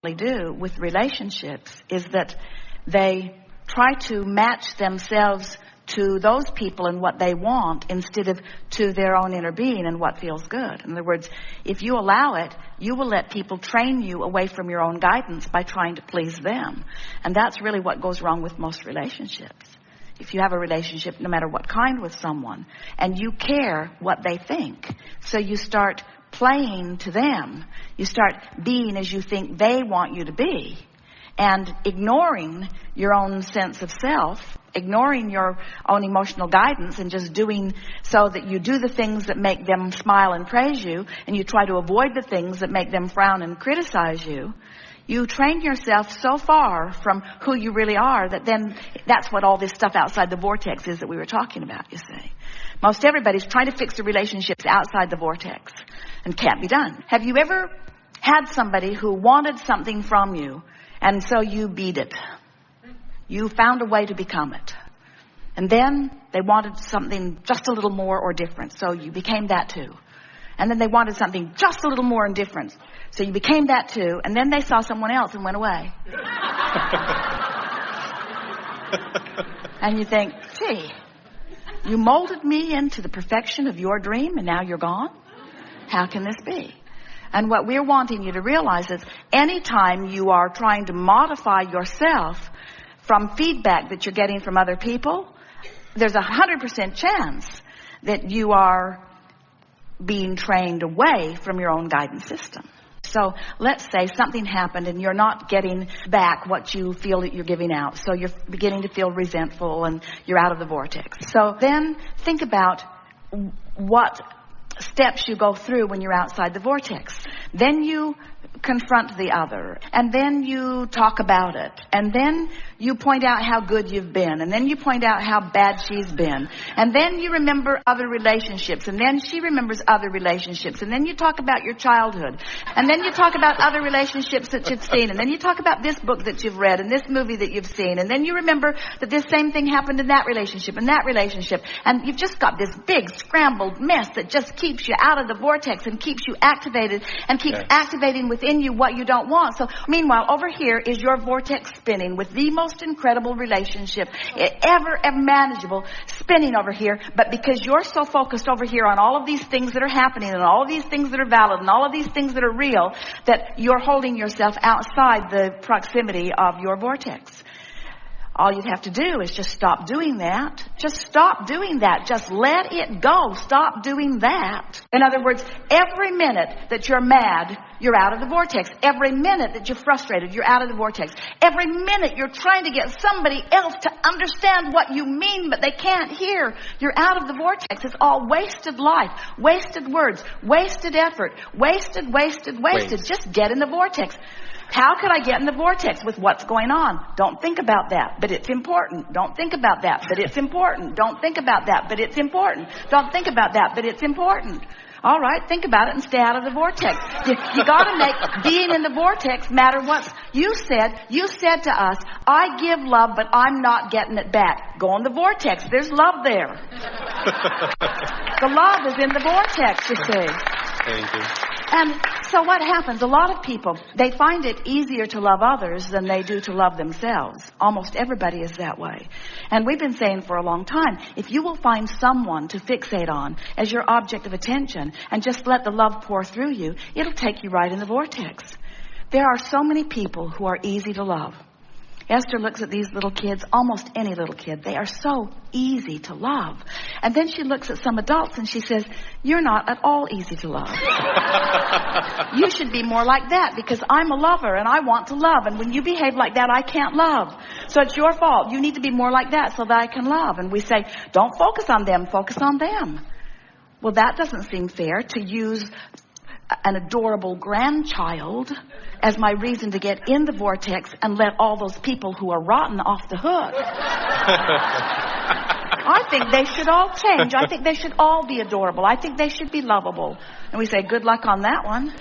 do with relationships is that they try to match themselves to those people and what they want instead of to their own inner being and what feels good. In other words, if you allow it, you will let people train you away from your own guidance by trying to please them. And that's really what goes wrong with most relationships. If you have a relationship, no matter what kind, with someone, and you care what they think, so you start playing to them, you start being as you think they want you to be, and ignoring your own sense of self, ignoring your own emotional guidance, and just doing so that you do the things that make them smile and praise you, and you try to avoid the things that make them frown and criticize you. You train yourself so far from who you really are that then that's what all this stuff outside the vortex is that we were talking about, you see. Most everybody's trying to fix the relationships outside the vortex and can't be done. Have you ever had somebody who wanted something from you and so you beat it? You found a way to become it. And then they wanted something just a little more or different, so you became that too. And then they wanted something just a little more and different, so you became that too. And then they saw someone else and went away. And you think, gee, you molded me into the perfection of your dream and now you're gone? How can this be? And what we're wanting you to realize is anytime you are trying to modify yourself from feedback that you're getting from other people, there's 100% chance that you are being trained away from your own guidance system. So let's say something happened and you're not getting back what you feel that you're giving out. So you're beginning to feel resentful and you're out of the vortex. So then think about what steps you go through when you're outside the vortex. Then you confront the other, and then you talk about it, and then you point out how good you've been, and then you point out how bad she's been, and then you remember other relationships, and then she remembers other relationships, and then you talk about your childhood, and then you talk about other relationships that you've seen, and then you talk about this book that you've read and this movie that you've seen, and then you remember that this same thing happened in that relationship and that relationship, and you've just got this big scrambled mess that just keeps you out of the vortex and keeps you activated and keeps activating within you what you don't want. So meanwhile, over here is your vortex spinning with the most incredible relationship ever manageable, spinning over here. But because you're so focused over here on all of these things that are happening and all of these things that are valid and all of these things that are real, that you're holding yourself outside the proximity of your vortex. All you'd have to do is just stop doing that. Just stop doing that. Just let it go. Stop doing that. In other words, every minute that you're mad, you're out of the vortex. Every minute that you're frustrated, you're out of the vortex. Every minute you're trying to get somebody else to understand what you mean, but they can't hear, you're out of the vortex. It's all wasted life, wasted words, wasted effort, wasted. Just get in the vortex. How could I get in the vortex with what's going on? Don't think about that, but it's important. Don't think about that, but it's important. Don't think about that, but it's important. Don't think about that, but it's important. All right, think about it and stay out of the vortex. You got to make being in the vortex matter what you said. You said to us, I give love, but I'm not getting it back. Go in the vortex. There's love there. The love is in the vortex, you see. Thank you. And so what happens? A lot of people, they find it easier to love others than they do to love themselves. Almost everybody is that way. And we've been saying for a long time, if you will find someone to fixate on as your object of attention and just let the love pour through you, it'll take you right in the vortex. There are so many people who are easy to love. Esther looks at these little kids, almost any little kid. They are so easy to love. And then she looks at some adults and she says, you're not at all easy to love. You should be more like that because I'm a lover and I want to love. And when you behave like that, I can't love. So it's your fault. You need to be more like that so that I can love. And we say, don't focus on them, focus on them. Well, that doesn't seem fair to use an adorable grandchild as my reason to get in the vortex and let all those people who are rotten off the hook. I think they should all change. I think they should all be adorable. I think they should be lovable. And we say, good luck on that one.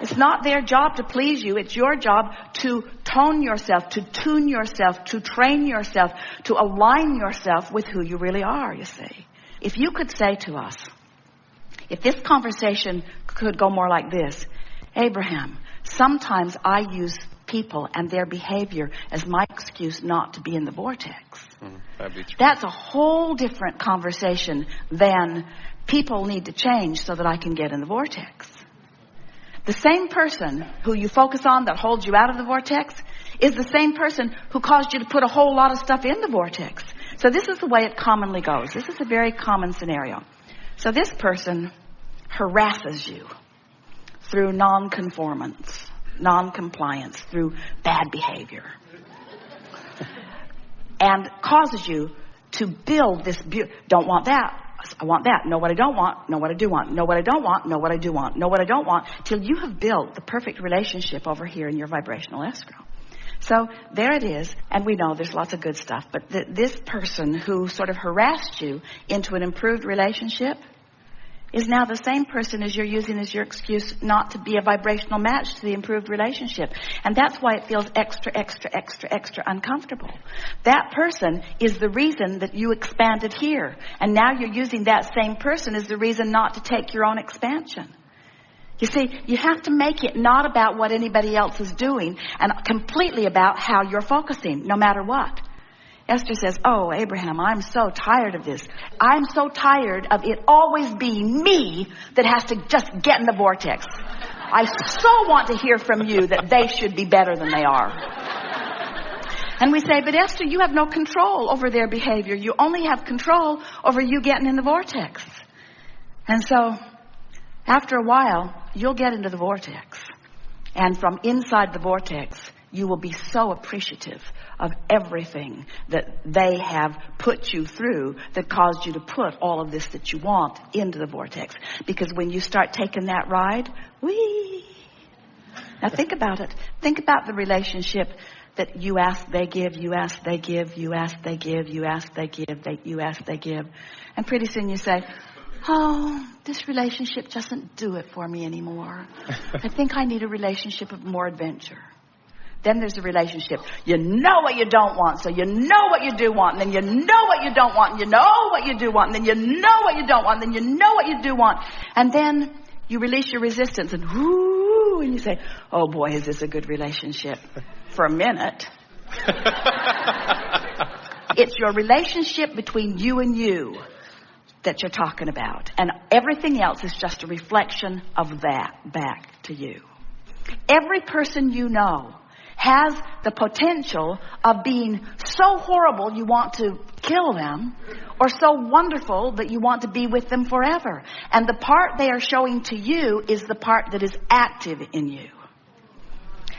It's not their job to please you. It's your job to tone yourself, to tune yourself, to train yourself, to align yourself with who you really are, you see. If you could say to us, if this conversation could go more like this, Abraham, sometimes I use people and their behavior as my excuse not to be in the vortex. That'd be true. That's a whole different conversation than people need to change so that I can get in the vortex. The same person who you focus on that holds you out of the vortex is the same person who caused you to put a whole lot of stuff in the vortex. So this is the way it commonly goes. This is a very common scenario. So this person harasses you through non-conformance, non-compliance, through bad behavior, and causes you to build this don't want that. I want that. Know what I don't want. Know what I do want. Know what I don't want. Know what I do want. Know what I don't want. Till you have built the perfect relationship over here in your vibrational escrow. So there it is. And we know there's lots of good stuff. But this person who sort of harassed you into an improved relationship is now the same person as you're using as your excuse not to be a vibrational match to the improved relationship. And that's why it feels extra uncomfortable. That person is the reason that you expanded here. And now you're using that same person as the reason not to take your own expansion. You see, you have to make it not about what anybody else is doing and completely about how you're focusing, no matter what. Esther says, oh, Abraham, I'm so tired of this. I'm so tired of it always being me that has to just get in the vortex. I so want to hear from you that they should be better than they are. And we say, but Esther, you have no control over their behavior. You only have control over you getting in the vortex. And so, after a while, you'll get into the vortex. And from inside the vortex, you will be so appreciative of everything that they have put you through that caused you to put all of this that you want into the vortex. Because when you start taking that ride, whee! Now think about it. Think about the relationship that you ask, they give, you ask, they give, you ask, they give, you ask, they give, you ask, they give. And pretty soon you say, oh, this relationship doesn't do it for me anymore. I think I need a relationship of more adventure. Then there's a relationship. You know what you don't want, so you know what you do want, and then you know what you don't want, and you know what you do want, and then you know what you don't want, and then you know what you do want. And then you release your resistance, and whoo, and you say, oh boy, is this a good relationship? For a minute. It's your relationship between you and you that you're talking about. And everything else is just a reflection of that back to you. Every person you know has the potential of being so horrible you want to kill them, or so wonderful that you want to be with them forever. And the part they are showing to you is the part that is active in you.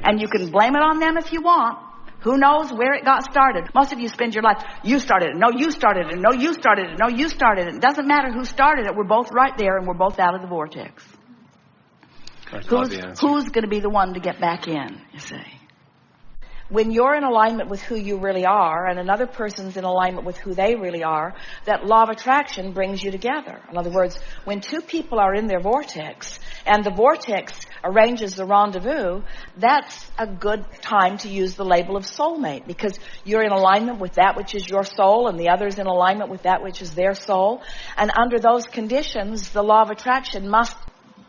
And you can blame it on them if you want. Who knows where it got started? Most of you spend your life, you started it, no, you started it, no, you started it, no, you started it. It doesn't matter who started it. We're both right there, and we're both out of the vortex. Who's going to be the one to get back in, you see? When you're in alignment with who you really are, and another person's in alignment with who they really are, that law of attraction brings you together. In other words, when two people are in their vortex, and the vortex arranges the rendezvous, that's a good time to use the label of soulmate, because you're in alignment with that which is your soul, and the other's in alignment with that which is their soul. And under those conditions, the law of attraction must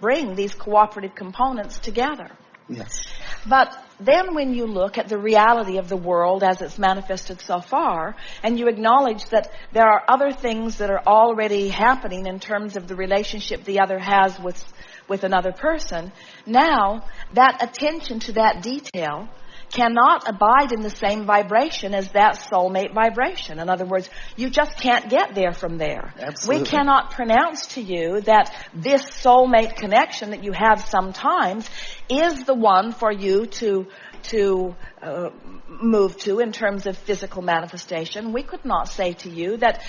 bring these cooperative components together. Yes. But then when you look at the reality of the world as it's manifested so far, and you acknowledge that there are other things that are already happening in terms of the relationship the other has with another person, now that attention to that detail cannot abide in the same vibration as that soulmate vibration. In other words, you just can't get there from there. Absolutely. We cannot pronounce to you that this soulmate connection that you have sometimes is the one for you to move to in terms of physical manifestation. We could not say to you that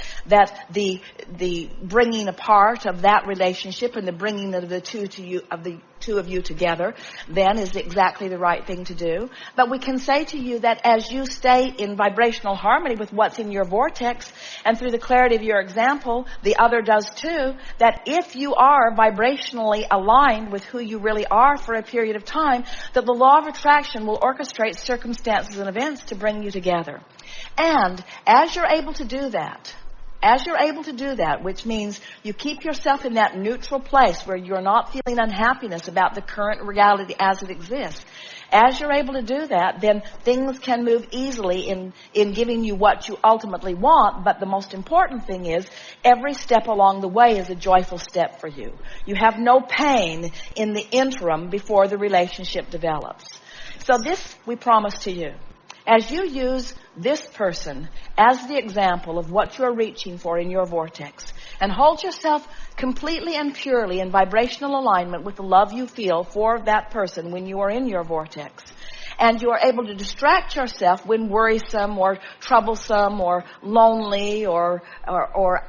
the bringing apart of that relationship and the bringing of the two of you together then is exactly the right thing to do. But we can say to you that as you stay in vibrational harmony with what's in your vortex, and through the clarity of your example, the other does too, that if you are vibrationally aligned with who you really are for a period of time, that the law of attraction will orchestrate circumstances and events to bring you together. And as you're able to do that, As you're able to do that, which means you keep yourself in that neutral place where you're not feeling unhappiness about the current reality as it exists, as you're able to do that, then things can move easily in giving you what you ultimately want. But the most important thing is every step along the way is a joyful step for you. You have no pain in the interim before the relationship develops. So this we promise to you. As you use this person as the example of what you're reaching for in your vortex, and hold yourself completely and purely in vibrational alignment with the love you feel for that person when you are in your vortex, and you are able to distract yourself when worrisome or troublesome or lonely or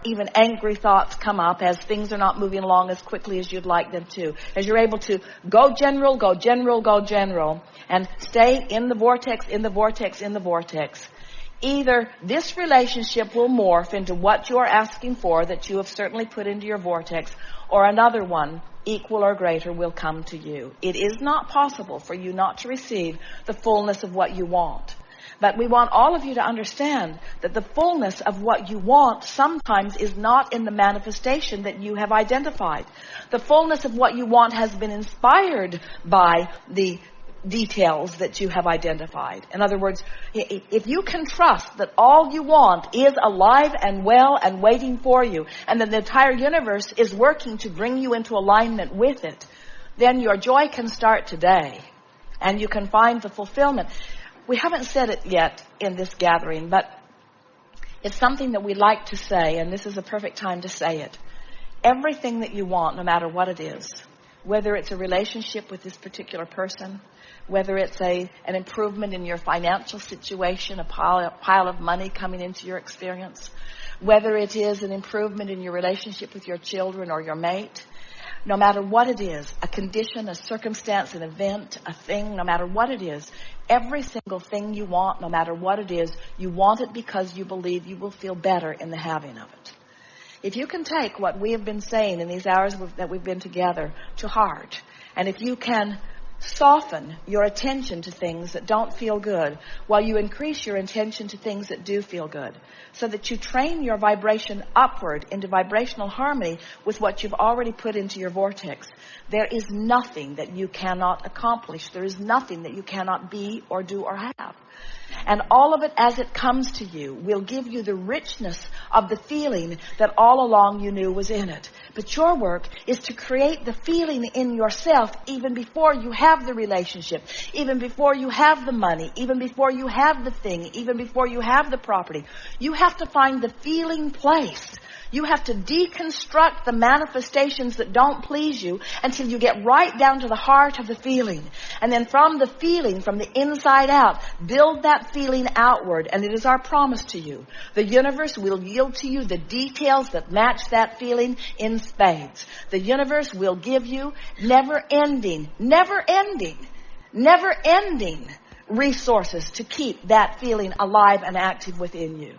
even angry thoughts come up as things are not moving along as quickly as you'd like them to. As you're able to go general, go general, go general, and stay in the vortex, in the vortex, in the vortex. Either this relationship will morph into what you are asking for that you have certainly put into your vortex, or another one, equal or greater, will come to you. It is not possible for you not to receive the fullness of what you want. But we want all of you to understand that the fullness of what you want sometimes is not in the manifestation that you have identified. The fullness of what you want has been inspired by the details that you have identified. In other words, if you can trust that all you want is alive and well and waiting for you, and that the entire universe is working to bring you into alignment with it, then your joy can start today, and you can find the fulfillment. We haven't said it yet in this gathering, but it's something that we like to say, and this is a perfect time to say it. Everything that you want, no matter what it is, whether it's a relationship with this particular person, whether it's an improvement in your financial situation, a pile of money coming into your experience, whether it is an improvement in your relationship with your children or your mate, no matter what it is, a condition, a circumstance, an event, a thing, no matter what it is, every single thing you want, no matter what it is, you want it because you believe you will feel better in the having of it. If you can take what we have been saying in these hours that we've been together to heart, and if you can soften your attention to things that don't feel good while you increase your attention to things that do feel good, so that you train your vibration upward into vibrational harmony with what you've already put into your vortex, there is nothing that you cannot accomplish. There is nothing that you cannot be or do or have. And all of it as it comes to you will give you the richness of the feeling that all along you knew was in it. But your work is to create the feeling in yourself even before you have the relationship, even before you have the money, even before you have the thing, even before you have the property. You have to find the feeling place. You have to deconstruct the manifestations that don't please you until you get right down to the heart of the feeling. And then from the feeling, from the inside out, build that feeling outward. And it is our promise to you. The universe will yield to you the details that match that feeling in spades. The universe will give you never-ending resources to keep that feeling alive and active within you.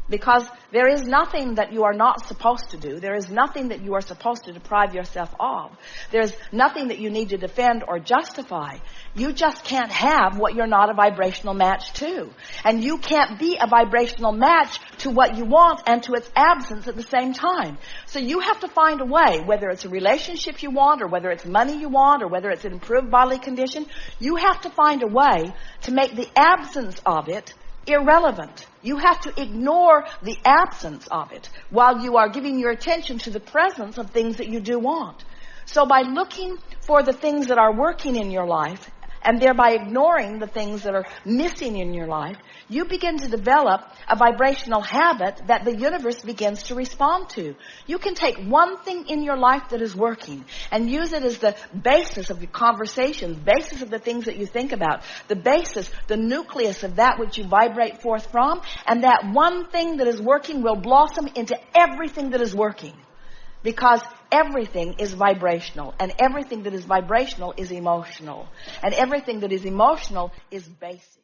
Because there is nothing that you are not supposed to do. There is nothing that you are supposed to deprive yourself of. There's nothing that you need to defend or justify. You just can't have what you're not a vibrational match to. And you can't be a vibrational match to what you want and to its absence at the same time. So you have to find a way, whether it's a relationship you want, or whether it's money you want, or whether it's an improved bodily condition, you have to find a way to make the absence of it irrelevant. You have to ignore the absence of it while you are giving your attention to the presence of things that you do want. So by looking for the things that are working in your life and thereby ignoring the things that are missing in your life, you begin to develop a vibrational habit that the universe begins to respond to. You can take one thing in your life that is working and use it as the basis of your conversations, basis of the things that you think about, the basis, the nucleus of that which you vibrate forth from, and that one thing that is working will blossom into everything that is working. Because everything is vibrational, and everything that is vibrational is emotional, and everything that is emotional is basic.